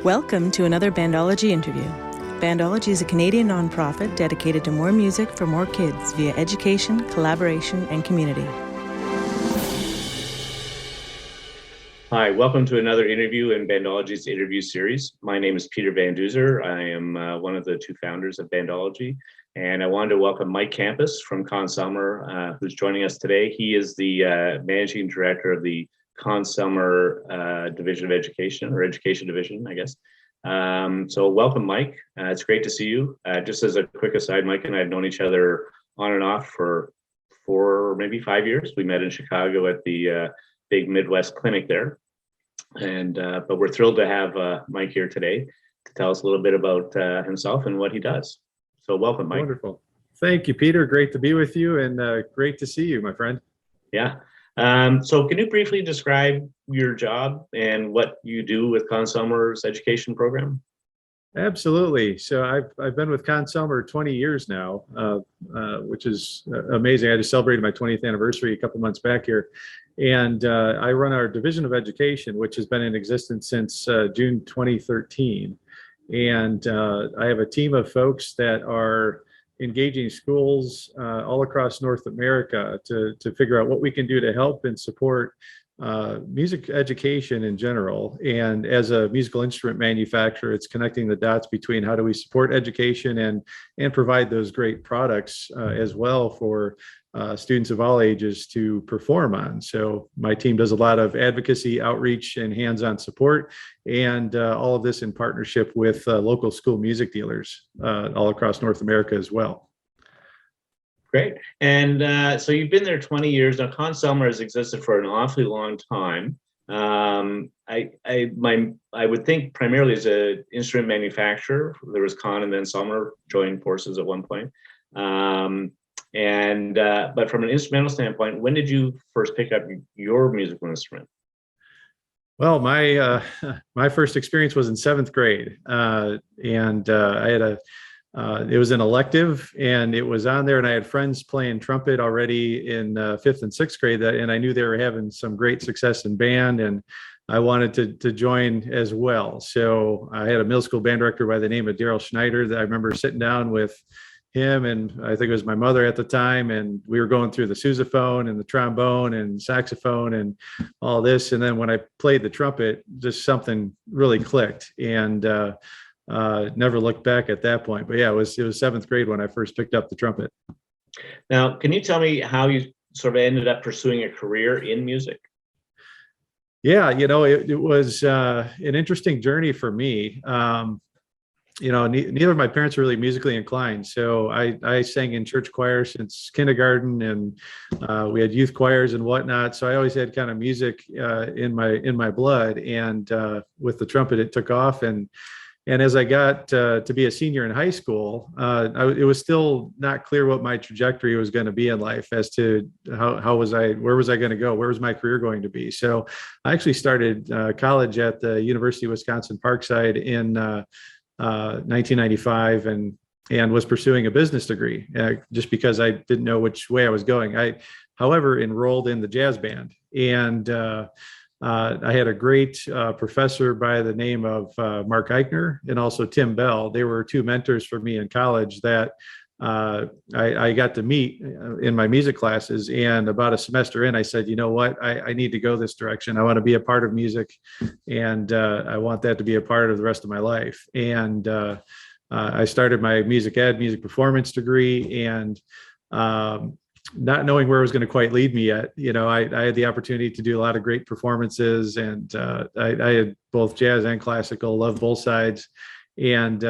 Welcome to another Bandology interview. Bandology is a Canadian nonprofit dedicated to more music for more kids via education, collaboration, and community. Hi, welcome to another interview in Bandology's interview series. My name is Peter VanDuzer. I am one of the two founders of Bandology, and I wanted to welcome Mike Kamphuis from Conn-Selmer, who's joining us today. He is the managing director of the Conn-Selmer Division of Education, or Education Division, I guess. So welcome, Mike. It's great to see you. Just as a quick aside, Mike and I have known each other on and off for maybe 5 years. We met in Chicago at the big Midwest clinic there. And but we're thrilled to have Mike here today to tell us a little bit about himself and what he does. So welcome, Mike. Wonderful. Thank you, Peter. Great to be with you, and great to see you, my friend. Yeah. So can you briefly describe your job and what you do with Conn-Selmer's education program? Absolutely. So I've been with Conn-Selmer 20 years now, which is amazing. I just celebrated my 20th anniversary a couple months back here. And I run our Division of Education, which has been in existence since June 2013. And I have a team of folks that are engaging schools all across North America to figure out what we can do to help and support music education in general. And as a musical instrument manufacturer, it's connecting the dots between how do we support education and provide those great products as well for students of all ages to perform on. So my team does a lot of advocacy, outreach, and hands-on support, and all of this in partnership with local school music dealers all across North America as well. Great. And so you've been there 20 years. Now, Conn-Selmer has existed for an awfully long time. I would think primarily as an instrument manufacturer. There was Conn and then Selmer joined forces at one point. But from an instrumental standpoint, when did you first pick up your musical instrument? Well, my first experience was in seventh grade, and I had it was an elective, and it was on there, and I had friends playing trumpet already in fifth and sixth grade, and I knew they were having some great success in band, and I wanted to join as well. So I had a middle school band director by the name of Daryl Schneider that I remember sitting down with him, and I think it was my mother at the time, and we were going through the sousaphone and the trombone and saxophone and all this. And then when I played the trumpet, just something really clicked, and never looked back at that point. But yeah, it was seventh grade when I first picked up the trumpet. Now, can you tell me how you sort of ended up pursuing a career in music? Yeah, it was an interesting journey for me. Neither of my parents were really musically inclined. So I sang in church choir since kindergarten, and we had youth choirs and whatnot. So I always had kind of music in my blood. And with the trumpet, it took off. And as I got to be a senior in high school, it was still not clear what my trajectory was going to be in life as to where was I going to go? Where was my career going to be? So I actually started college at the University of Wisconsin-Parkside in 1995 and was pursuing a business degree just because I didn't know which way I was going. I, however, enrolled in the jazz band, and I had a great professor by the name of Mark Eichner and also Tim Bell. They were two mentors for me in college that I got to meet in my music classes. And about a semester in, I said, you know what, I need to go this direction. I want to be a part of music, and I want that to be a part of the rest of my life. And I started my music performance degree, and not knowing where it was going to quite lead me yet, I had the opportunity to do a lot of great performances, and I had both jazz and classical, loved both sides. And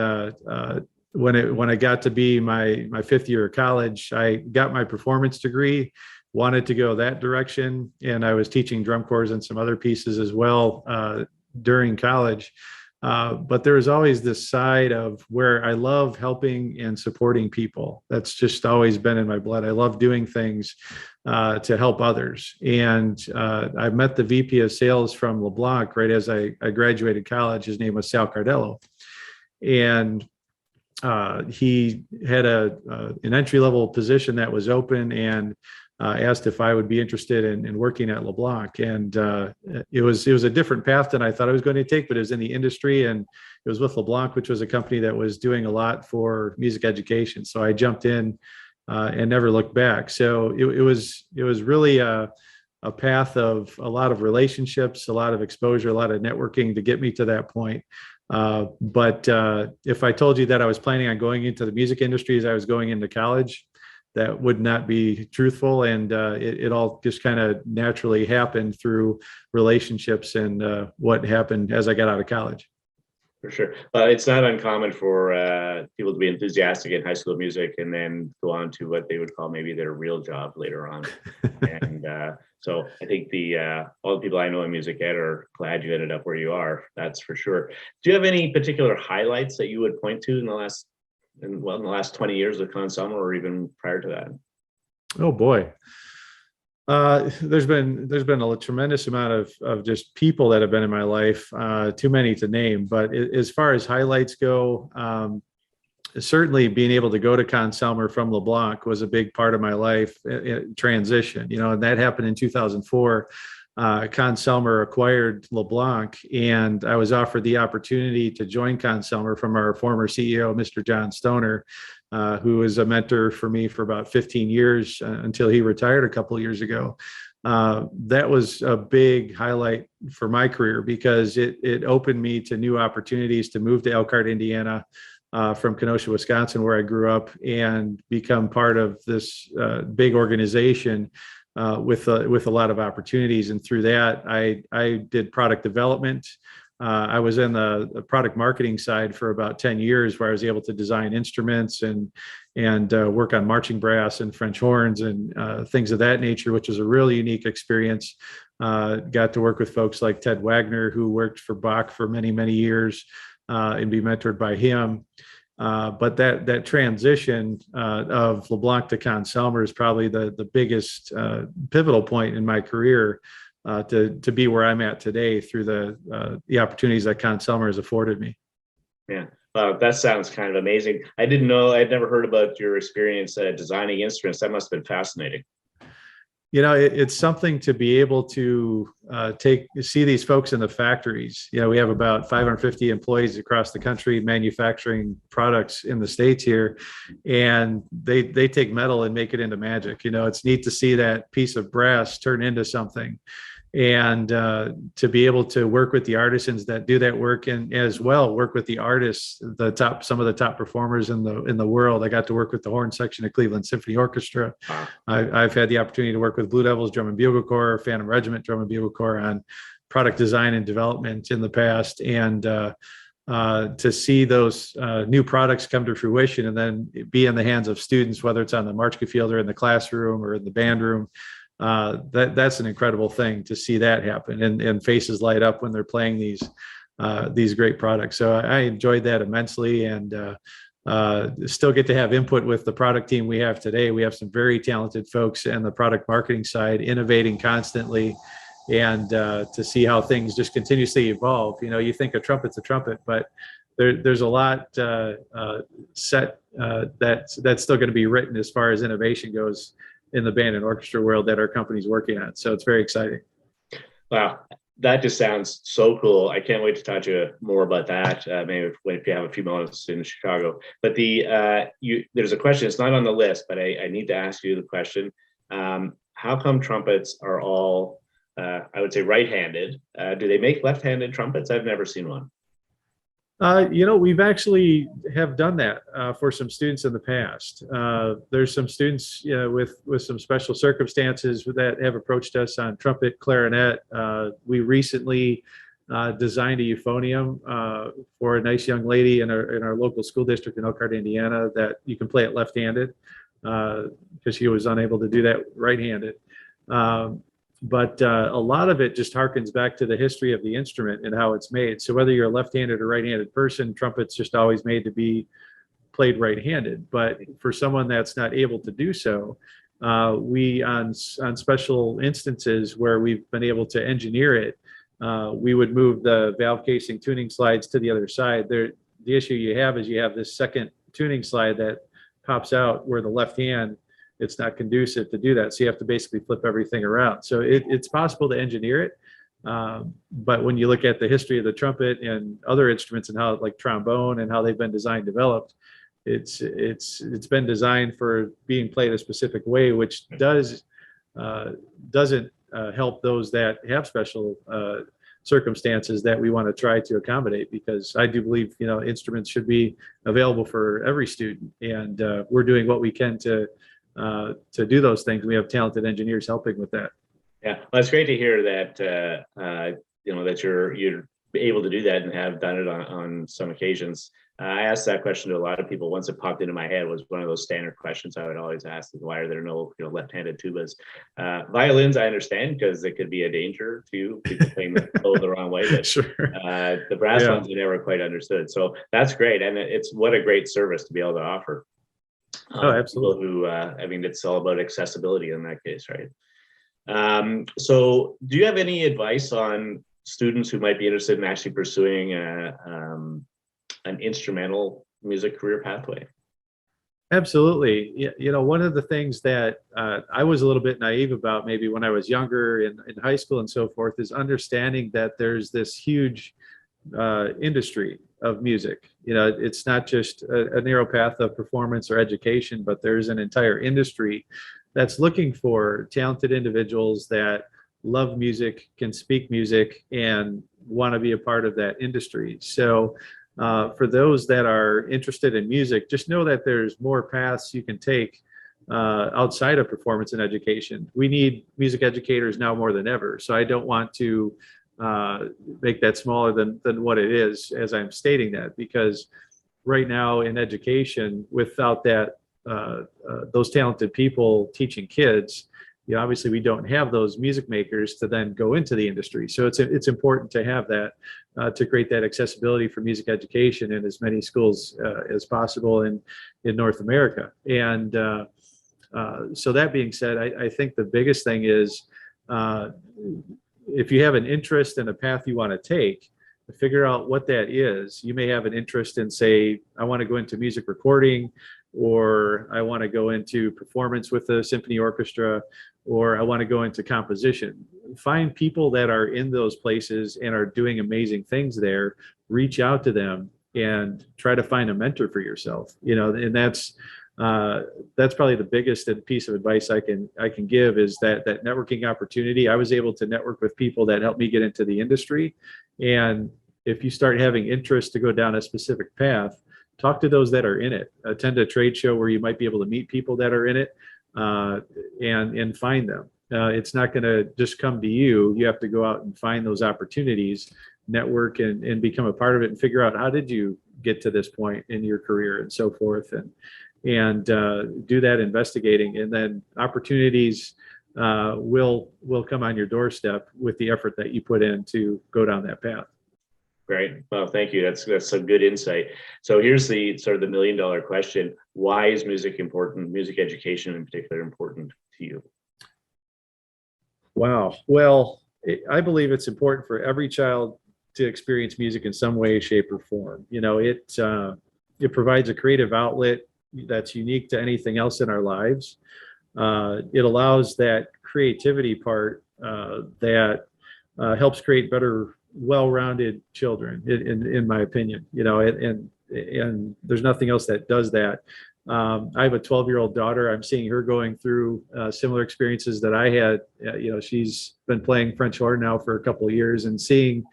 when I got to be my fifth year of college, I got my performance degree, wanted to go that direction, and I was teaching drum corps and some other pieces as well during college. But there was always this side of where I love helping and supporting people. That's just always been in my blood. I love doing things to help others. And I met the VP of sales from LeBlanc right as I graduated college. His name was Sal Cardello. And he had an entry-level position that was open, and asked if I would be interested in working at LeBlanc. And it was a different path than I thought I was going to take, but it was in the industry, and it was with LeBlanc, which was a company that was doing a lot for music education. So I jumped in and never looked back. So it was really a path of a lot of relationships, a lot of exposure, a lot of networking to get me to that point. But if I told you that I was planning on going into the music industry as I was going into college, that would not be truthful. And it all just kind of naturally happened through relationships and what happened as I got out of college. For sure. It's not uncommon for people to be enthusiastic in high school music and then go on to what they would call maybe their real job later on. And so I think all the people I know in music ed are glad you ended up where you are. That's for sure. Do you have any particular highlights that you would point to in the last 20 years of Conn-Selmer, or even prior to that? Oh boy. There's been a tremendous amount of just people that have been in my life, too many to name. But as far as highlights go, certainly being able to go to Conn-Selmer from LeBlanc was a big part of my life transition. And that happened in 2004. Conn-Selmer acquired LeBlanc, and I was offered the opportunity to join Conn-Selmer from our former CEO, Mr. John Stoner, who was a mentor for me for about 15 years until he retired a couple of years ago. That was a big highlight for my career because it opened me to new opportunities to move to Elkhart, Indiana, from Kenosha, Wisconsin, where I grew up, and become part of this big organization with a lot of opportunities. And through that, I did product development. I was in the product marketing side for about 10 years, where I was able to design instruments and work on marching brass and French horns and things of that nature, which was a really unique experience. Got to work with folks like Ted Wagner, who worked for Bach for many, many years, and be mentored by him. But that transition of LeBlanc to Conn-Selmer is probably the biggest pivotal point in my career, to be where I'm at today through the opportunities that Conn-Selmer has afforded me. Yeah, that sounds kind of amazing. I didn't know, I'd never heard about your experience designing instruments. That must have been fascinating. It's something to be able to see these folks in the factories. We have about 550 employees across the country manufacturing products in the States here, and they take metal and make it into magic. It's neat to see that piece of brass turn into something, and to be able to work with the artisans that do that work, and as well work with the artists, some of the top performers in the world. I got to work with the horn section of Cleveland Symphony Orchestra. I've had the opportunity to work with Blue Devils Drum and Bugle Corps, Phantom Regiment Drum and Bugle Corps on product design and development in the past, and to see those new products come to fruition and then be in the hands of students, whether it's on the marching field or in the classroom or in the band room. That's an incredible thing to see that happen, and faces light up when they're playing these great products. So I enjoyed that immensely, and still get to have input with the product team we have today. We have some very talented folks in the product marketing side, innovating constantly, and to see how things just continuously evolve. You think a trumpet's a trumpet, but there's a lot set that's still going to be written as far as innovation goes in the band and orchestra world that our company's working on. So it's very exciting. Wow. That just sounds so cool. I can't wait to talk to you more about that. Maybe if you have a few moments in Chicago. But there's a question, it's not on the list, but I need to ask you the question. How come trumpets are all, I would say, right-handed? Do they make left-handed trumpets? I've never seen one. We've actually have done that for some students in the past. There's some students with some special circumstances that have approached us on trumpet, clarinet. We recently designed a euphonium for a nice young lady in our local school district in Elkhart, Indiana, that you can play it left-handed because she was unable to do that right-handed. But a lot of it just harkens back to the history of the instrument and how it's made. So whether you're a left-handed or right-handed person, trumpet's just always made to be played right-handed. But for someone that's not able to do so, we on special instances where we've been able to engineer it, we would move the valve casing tuning slides to the other side. The issue you have is you have this second tuning slide that pops out where the left hand it's not conducive to do that. So you have to basically flip everything around. So it's possible to engineer it. But when you look at the history of the trumpet and other instruments and how, like trombone, and how they've been designed, developed, it's been designed for being played a specific way, which doesn't help those that have special circumstances that we want to try to accommodate, because I do believe, instruments should be available for every student, and we're doing what we can to do those things. We have talented engineers helping with that. Yeah, well, it's great to hear that that you're able to do that and have done it on some occasions. I asked that question to a lot of people. Once it popped into my head, was one of those standard questions I would always ask: is why are there no left-handed tubas? Violins, I understand, because it could be a danger to people playing the wrong way. But Sure. The brass ones I never quite understood. So that's great, and it's what a great service to be able to offer. Oh, absolutely. People who, it's all about accessibility in that case, right? So do you have any advice on students who might be interested in actually pursuing an instrumental music career pathway? Absolutely. One of the things that I was a little bit naive about, maybe when I was younger in high school and so forth, is understanding that there's this huge industry of music. It's not just a narrow path of performance or education, but there's an entire industry that's looking for talented individuals that love music, can speak music, and want to be a part of that industry. So for those that are interested in music, just know that there's more paths you can take outside of performance and education. We need music educators now more than ever. So I don't want to make that smaller than what it is as I'm stating that, because right now in education, without that those talented people teaching kids, obviously we don't have those music makers to then go into the industry. So it's important to have that to create that accessibility for music education in as many schools as possible in North America. And so that being said, I think the biggest thing is if you have an interest in a path you want to take, figure out what that is. You may have an interest in, say, I want to go into music recording, or I want to go into performance with a symphony orchestra, or I want to go into composition. Find people that are in those places and are doing amazing things there. Reach out to them and try to find a mentor for yourself. And that's probably the biggest piece of advice I can give, is that networking opportunity. I was able to network with people that helped me get into the industry. And if you start having interest to go down a specific path, talk to those that are in it. Attend a trade show where you might be able to meet people that are in it, and find them. It's not going to just come to you. You have to go out and find those opportunities, network, and become a part of it, and figure out, how did you get to this point in your career and so forth, and do that investigating, and then opportunities will come on your doorstep with the effort that you put in to go down that path. Great. Well, thank you. That's some good insight. So here's the sort of the $1 million question: why is music important? Music education in particular important to you? Wow. Well, I believe it's important for every child to experience music in some way, shape, or form. It provides a creative outlet that's unique to anything else in our lives. It allows that creativity part that helps create better, well-rounded children, in my opinion. And there's nothing else that does that. I have a 12-year-old daughter. I'm seeing her going through similar experiences that I had. She's been playing French horn now for a couple of years, and seeing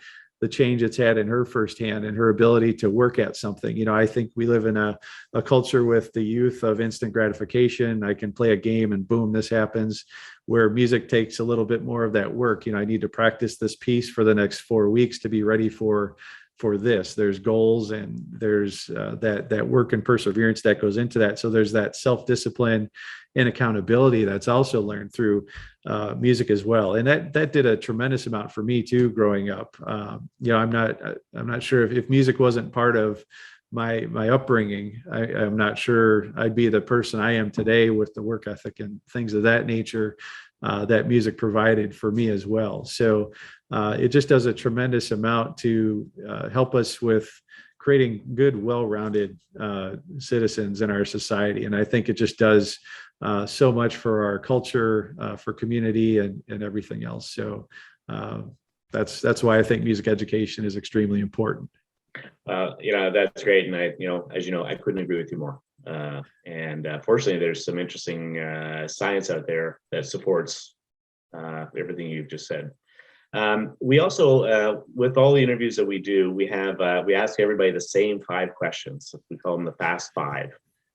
the change it's had in her firsthand and her ability to work at something. I think we live in a culture with the youth of instant gratification. I can play a game and boom, this happens, where music takes a little bit more of that work. I need to practice this piece for the next 4 weeks to be ready for this. There's goals, and there's that work and perseverance that goes into that. So there's that self-discipline and accountability that's also learned through music as well. And that did a tremendous amount for me too, growing up. I'm not sure if music wasn't part of my upbringing, I'm not sure I'd be the person I am today with the work ethic and things of that nature that music provided for me as well. So it just does a tremendous amount to help us with creating good, well-rounded citizens in our society. And I think it just does so much for our culture, for community, and everything else. So that's why I think music education is extremely important. That's great. And as you know, I couldn't agree with you more. And fortunately, there's some interesting science out there that supports everything you've just said. We also, with all the interviews that we do, we ask everybody the same 5 questions. We call them the Fast 5.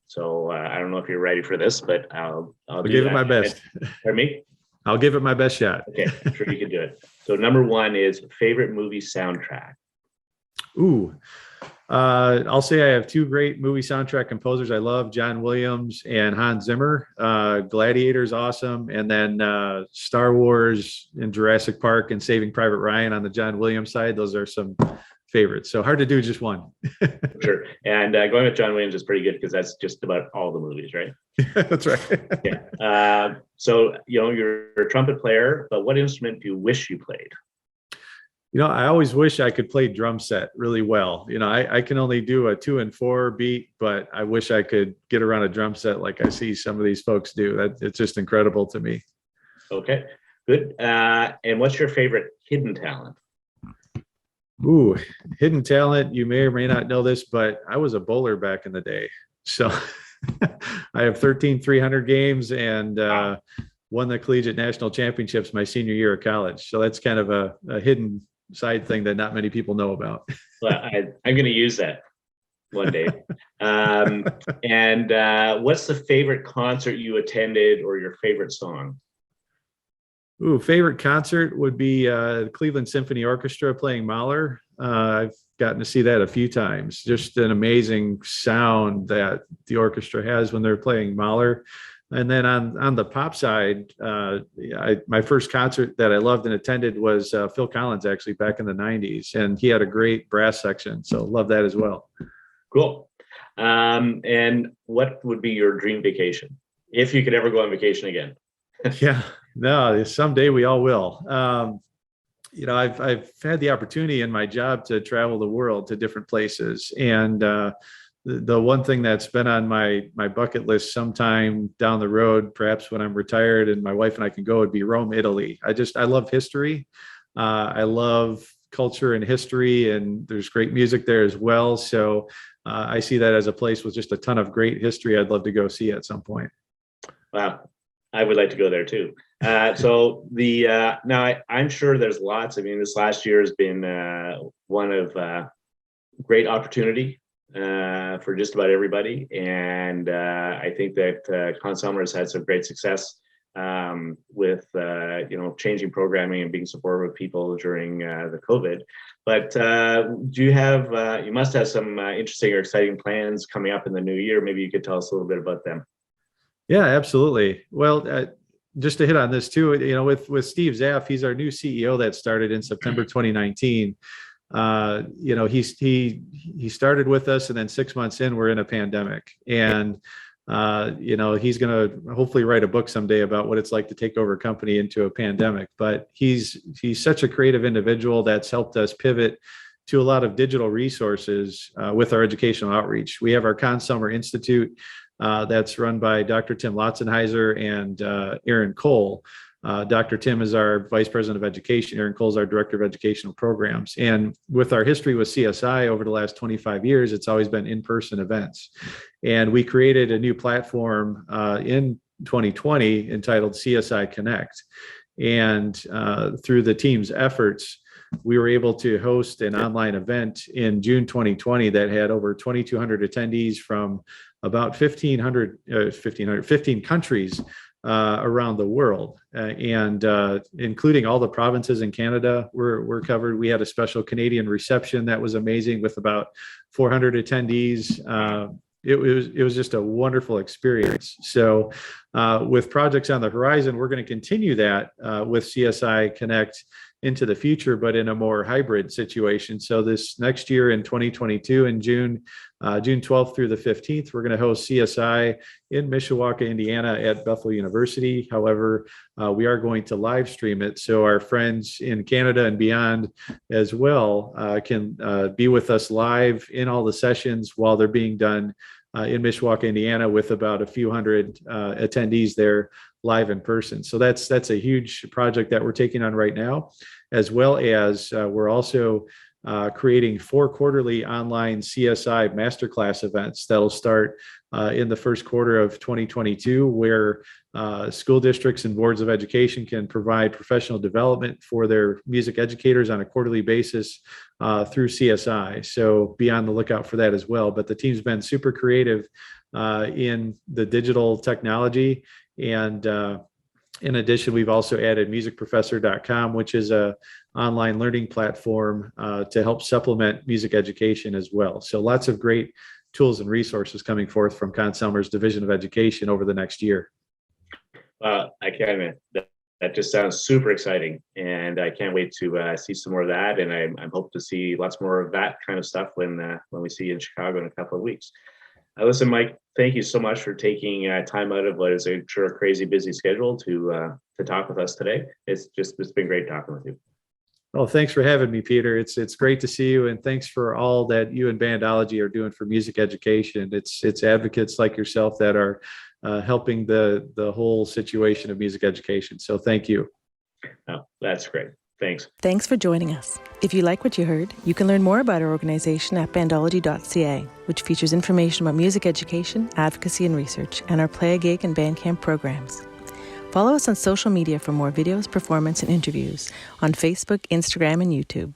So I don't know if you're ready for this, but I'll give it my best. Pardon me? I'll give it my best shot. Okay, I'm sure you can do it. So number 1 is favorite movie soundtrack. Ooh, I'll say I have 2 great movie soundtrack composers I love, John Williams and Hans Zimmer. Gladiator's awesome. And then Star Wars and Jurassic Park and Saving Private Ryan on the John Williams side. Those are some favorites. So hard to do just one. Sure. And going with John Williams is pretty good because that's just about all the movies, right? That's right. Yeah. So, you're a trumpet player, but what instrument do you wish you played? I always wish I could play drum set really well. I can only do a 2 and 4 beat, but I wish I could get around a drum set like I see some of these folks do. It's just incredible to me. Okay, good. And what's your favorite hidden talent? Ooh, hidden talent. You may or may not know this, but I was a bowler back in the day. So I have 13 300 games and won the collegiate national championships my senior year of college. So that's kind of a hidden side thing that not many people know about. Well, I'm going to use that one day. And what's the favorite concert you attended or your favorite song? Ooh, favorite concert would be the Cleveland Symphony Orchestra playing Mahler. I've gotten to see that a few times. Just an amazing sound that the orchestra has when they're playing Mahler. And then on the pop side, my first concert that I loved and attended was Phil Collins, actually, back in the 90s. And he had a great brass section. So love that as well. Cool. And what would be your dream vacation if you could ever go on vacation again? Yeah, no, someday we all will. I've had the opportunity in my job to travel the world to different places. And the one thing that's been on my bucket list sometime down the road, perhaps when I'm retired and my wife and I can go, would be Rome, Italy. I love history. I love culture and history, and there's great music there as well. So I see that as a place with just a ton of great history I'd love to go see at some point. Wow. I would like to go there too. So now I'm sure there's lots. I mean, this last year has been one of great opportunity for just about everybody. And I think that Conn-Selmer has had some great success with changing programming and being supportive of people during the COVID. But you must have some interesting or exciting plans coming up in the new year. Maybe you could tell us a little bit about them. Yeah, absolutely. Well, just to hit on this too, with Steve Zaff, he's our new CEO that started in September 2019. He started with us, and then 6 months in, we're in a pandemic, and he's going to hopefully write a book someday about what it's like to take over a company into a pandemic. But he's such a creative individual that's helped us pivot to a lot of digital resources with our educational outreach. We have our Conn-Selmer Institute that's run by Dr. Tim Lautzenheiser and Aaron Cole. Dr. Tim is our Vice President of Education. Aaron Cole is our Director of Educational Programs. And with our history with CSI over the last 25 years, it's always been in-person events. And we created a new platform in 2020 entitled CSI Connect. And through the team's efforts, we were able to host an online event in June 2020 that had over 2,200 attendees from about 15 countries around the world, and including all the provinces in Canada were covered. We had a special Canadian reception that was amazing with about 400 attendees. It was just a wonderful experience. So with projects on the horizon, we're going to continue that with CSI Connect into the future, but in a more hybrid situation. So this next year in 2022, in June 12th through the 15th, we're going to host CSI in Mishawaka, Indiana at Bethel University. However, we are going to live stream it, so our friends in Canada and beyond as well can be with us live in all the sessions while they're being done in Mishawaka, Indiana, with about a few hundred attendees there live in person. So that's a huge project that we're taking on right now, as well as we're also creating 4 quarterly online CSI masterclass events that'll start in the first quarter of 2022, where school districts and boards of education can provide professional development for their music educators on a quarterly basis through CSI. So be on the lookout for that as well. But the team's been super creative in the digital technology. And in addition, we've also added musicprofessor.com, which is a online learning platform to help supplement music education as well. So lots of great tools and resources coming forth from Conn-Selmer's Division of Education over the next year. I can't. That just sounds super exciting, and I can't wait to see some more of that. And I'm hope to see lots more of that kind of stuff when we see you in Chicago in a couple of weeks. Listen, Mike, thank you so much for taking time out of what is a crazy busy schedule to talk with us today. It's been great talking with you. Well, thanks for having me, Peter. It's great to see you, and thanks for all that you and Bandology are doing for music education. It's advocates like yourself that are helping the whole situation of music education. So thank you. Oh, that's great. Thanks. Thanks for joining us. If you like what you heard, you can learn more about our organization at bandology.ca, which features information about music education, advocacy, and research, and our Play a Gig and Bandcamp programs. Follow us on social media for more videos, performance, and interviews on Facebook, Instagram, and YouTube.